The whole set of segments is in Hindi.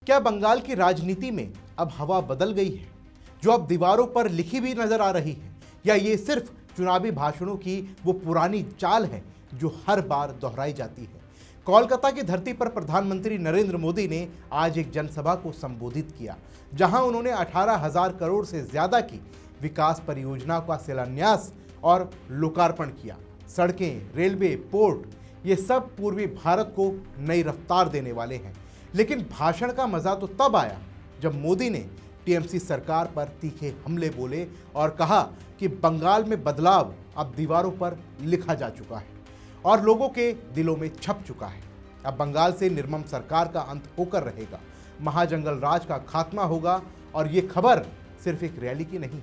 क्या बंगाल की राजनीति में अब हवा बदल गई है, जो अब दीवारों पर लिखी भी नजर आ रही है, या ये सिर्फ चुनावी भाषणों की वो पुरानी चाल है जो हर बार दोहराई जाती है? कोलकाता की धरती पर प्रधानमंत्री नरेंद्र मोदी ने आज एक जनसभा को संबोधित किया, जहां उन्होंने 18,000 करोड़ से ज्यादा की विकास परियोजनाओं का शिलान्यास और लोकार्पण किया। सड़कें, रेलवे, पोर्ट, ये सब पूर्वी भारत को नई रफ्तार देने वाले हैं। लेकिन भाषण का मजा तो तब आया जब मोदी ने टीएमसी सरकार पर तीखे हमले बोले और कहा कि बंगाल में बदलाव अब दीवारों पर लिखा जा चुका है और लोगों के दिलों में छप चुका है। अब बंगाल से निर्मम सरकार का अंत होकर रहेगा, महाजंगल राज का खात्मा होगा। और ये खबर सिर्फ एक रैली की नहीं,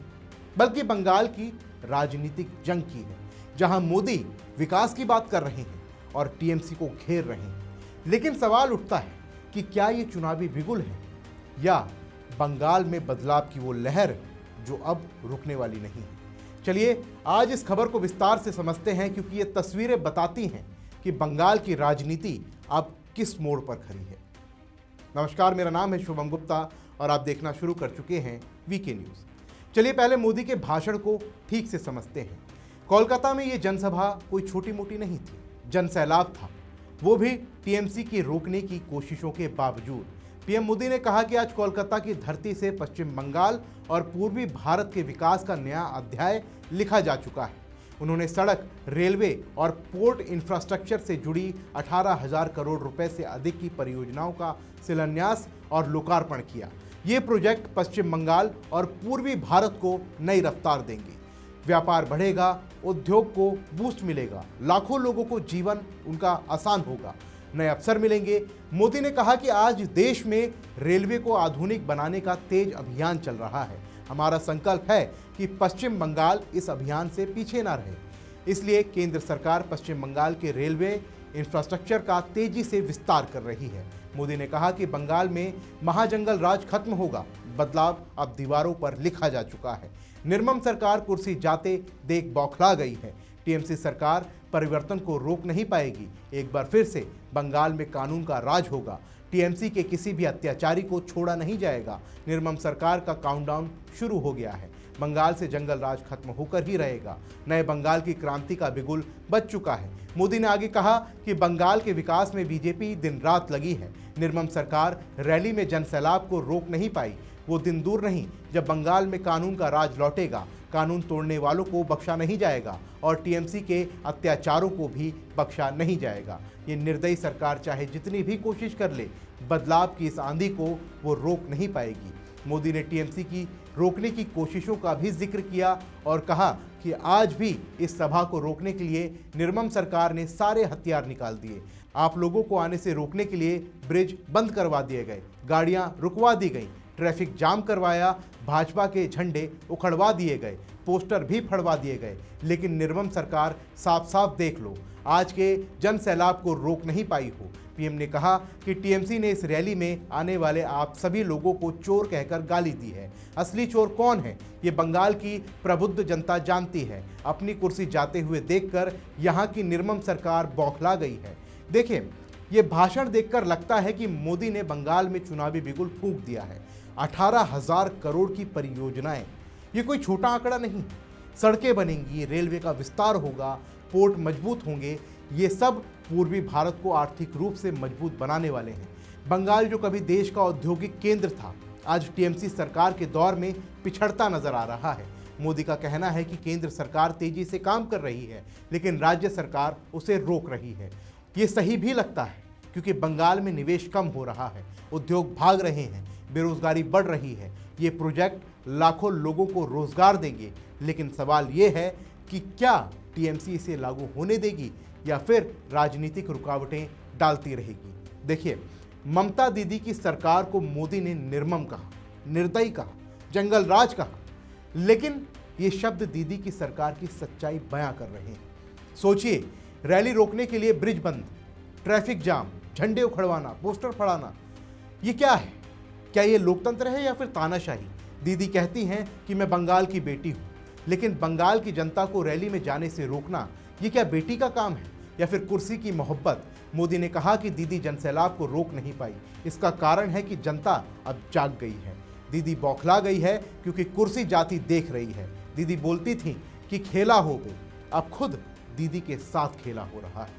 बल्कि बंगाल की राजनीतिक जंग की है, जहां मोदी विकास की बात कर रहे हैं और टीएमसी को घेर रहे हैं। लेकिन सवाल उठता है कि क्या ये चुनावी बिगुल है या बंगाल में बदलाव की वो लहर जो अब रुकने वाली नहीं है। चलिए आज इस खबर को विस्तार से समझते हैं, क्योंकि ये तस्वीरें बताती हैं कि बंगाल की राजनीति अब किस मोड़ पर खड़ी है। नमस्कार, मेरा नाम है शुभम गुप्ता और आप देखना शुरू कर चुके हैं वीके न्यूज़। चलिए पहले मोदी के भाषण को ठीक से समझते हैं। कोलकाता में ये जनसभा कोई छोटी मोटी नहीं थी, जनसैलाब था, वो भी टीएमसी की रोकने की कोशिशों के बावजूद। पीएम मोदी ने कहा कि आज कोलकाता की धरती से पश्चिम बंगाल और पूर्वी भारत के विकास का नया अध्याय लिखा जा चुका है। उन्होंने सड़क, रेलवे और पोर्ट इंफ्रास्ट्रक्चर से जुड़ी 18,000 करोड़ रुपए से अधिक की परियोजनाओं का शिलान्यास और लोकार्पण किया। ये प्रोजेक्ट पश्चिम बंगाल और पूर्वी भारत को नई रफ्तार देंगे। व्यापार बढ़ेगा, उद्योग को बूस्ट मिलेगा, लाखों लोगों को जीवन उनका आसान होगा, नए अवसर मिलेंगे। मोदी ने कहा कि आज देश में रेलवे को आधुनिक बनाने का तेज अभियान चल रहा है। हमारा संकल्प है कि पश्चिम बंगाल इस अभियान से पीछे ना रहे, इसलिए केंद्र सरकार पश्चिम बंगाल के रेलवे इंफ्रास्ट्रक्चर का तेजी से विस्तार कर रही है। मोदी ने कहा कि बंगाल में महाजंगल राज खत्म होगा, बदलाव अब दीवारों पर लिखा जा चुका है। निर्मम सरकार कुर्सी जाते देख बौखला गई है। टीएमसी सरकार परिवर्तन को रोक नहीं पाएगी। एक बार फिर से बंगाल में कानून का राज होगा। टीएमसी के किसी भी अत्याचारी को छोड़ा नहीं जाएगा। निर्मम सरकार का काउंटडाउन शुरू हो गया है। बंगाल से जंगल राज खत्म होकर ही रहेगा। नए बंगाल की क्रांति का बिगुल बज चुका है। मोदी ने आगे कहा कि बंगाल के विकास में बीजेपी दिन रात लगी है। निर्मम सरकार रैली में जनसैलाब को रोक नहीं पाई। वो दिन दूर नहीं जब बंगाल में कानून का राज लौटेगा। कानून तोड़ने वालों को बख्शा नहीं जाएगा और टीएमसी के अत्याचारों को भी बख्शा नहीं जाएगा। ये निर्दयी सरकार चाहे जितनी भी कोशिश कर ले, बदलाव की इस आंधी को वो रोक नहीं पाएगी। मोदी ने टीएमसी की रोकने की कोशिशों का भी जिक्र किया और कहा कि आज भी इस सभा को रोकने के लिए निर्मम सरकार ने सारे हथियार निकाल दिए। आप लोगों को आने से रोकने के लिए ब्रिज बंद करवा दिए गए, गाड़ियां रुकवा दी गई, ट्रैफिक जाम करवाया, भाजपा के झंडे उखड़वा दिए गए, पोस्टर भी फड़वा दिए गए। लेकिन निर्मम सरकार साफ साफ देख लो, आज के जन सैलाब को रोक नहीं पाई हो। पीएम ने कहा कि टीएमसी ने इस रैली में आने वाले आप सभी लोगों को चोर कहकर गाली दी है। असली चोर कौन है, ये बंगाल की प्रबुद्ध जनता जानती है। अपनी कुर्सी जाते हुए देखकर यहाँ की निर्मम सरकार बौखला गई है। देखिए, ये भाषण देखकर लगता है कि मोदी ने बंगाल में चुनावी बिगुल फूंक दिया है। 18,000 करोड़ की परियोजनाएं, ये कोई छोटा आंकड़ा नहीं। सड़कें बनेंगी, रेलवे का विस्तार होगा, पोर्ट मजबूत होंगे, ये सब पूर्वी भारत को आर्थिक रूप से मजबूत बनाने वाले हैं। बंगाल जो कभी देश का औद्योगिक केंद्र था, आज टीएमसी सरकार के दौर में पिछड़ता नजर आ रहा है। मोदी का कहना है कि केंद्र सरकार तेजी से काम कर रही है, लेकिन राज्य सरकार उसे रोक रही है। ये सही भी लगता है, क्योंकि बंगाल में निवेश कम हो रहा है, उद्योग भाग रहे हैं, बेरोजगारी बढ़ रही है। ये प्रोजेक्ट लाखों लोगों को रोजगार देंगे। लेकिन सवाल ये है कि क्या टीएमसी इसे लागू होने देगी या फिर राजनीतिक रुकावटें डालती रहेगी। देखिए, ममता दीदी की सरकार को मोदी ने निर्मम कहा, निर्दयी कहा, जंगल राज कहा, लेकिन ये शब्द दीदी की सरकार की सच्चाई बयां कर रहे हैं। सोचिए, रैली रोकने के लिए ब्रिज बंद, ट्रैफिक जाम, झंडे उखड़वाना, पोस्टर फड़ाना, ये क्या है? क्या ये लोकतंत्र है या फिर तानाशाही? दीदी कहती हैं कि मैं बंगाल की बेटी हूँ, लेकिन बंगाल की जनता को रैली में जाने से रोकना, ये क्या बेटी का काम है या फिर कुर्सी की मोहब्बत? मोदी ने कहा कि दीदी जनसैलाब को रोक नहीं पाई। इसका कारण है कि जनता अब जाग गई है। दीदी बौखला गई है क्योंकि कुर्सी जाति देख रही है। दीदी बोलती थी कि खेला हो गई, अब खुद दीदी के साथ खेला हो रहा है।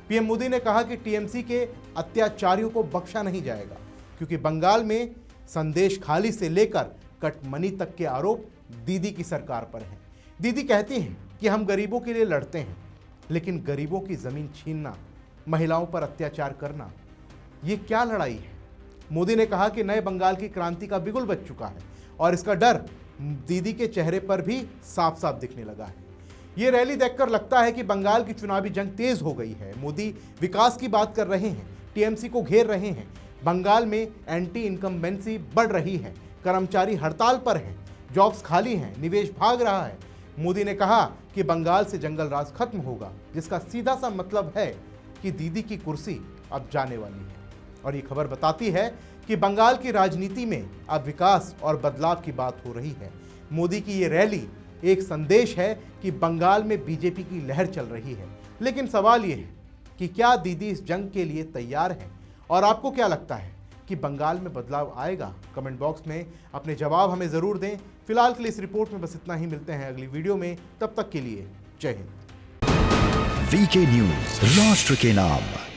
पीएम मोदी ने कहा कि टीएमसी के अत्याचारियों को बख्शा नहीं जाएगा, क्योंकि बंगाल में संदेश खाली से लेकर कटमनी तक के आरोप दीदी की सरकार पर हैं। दीदी कहती हैं कि हम गरीबों के लिए लड़ते हैं, लेकिन गरीबों की जमीन छीनना, महिलाओं पर अत्याचार करना, ये क्या लड़ाई है? मोदी ने कहा कि नए बंगाल की क्रांति का बिगुल बज चुका है और इसका डर दीदी के चेहरे पर भी साफ साफ दिखने लगा है। ये रैली देखकर लगता है कि बंगाल की चुनावी जंग तेज हो गई है। मोदी विकास की बात कर रहे हैं, टीएमसी को घेर रहे हैं। बंगाल में एंटी इनकम्बेंसी बढ़ रही है, कर्मचारी हड़ताल पर हैं, जॉब्स खाली हैं, निवेश भाग रहा है। मोदी ने कहा कि बंगाल से जंगल राज खत्म होगा, जिसका सीधा सा मतलब है कि दीदी की कुर्सी अब जाने वाली है। और ये खबर बताती है कि बंगाल की राजनीति में अब विकास और बदलाव की बात हो रही है। मोदी की ये रैली एक संदेश है कि बंगाल में बीजेपी की लहर चल रही है। लेकिन सवाल ये है कि क्या दीदी इस जंग के लिए तैयार है? और आपको क्या लगता है कि बंगाल में बदलाव आएगा? कमेंट बॉक्स में अपने जवाब हमें ज़रूर दें। फिलहाल के लिए इस रिपोर्ट में बस इतना ही। मिलते हैं अगली वीडियो में, तब तक के लिए जय हिंद। वीके न्यूज, राष्ट्र के नाम।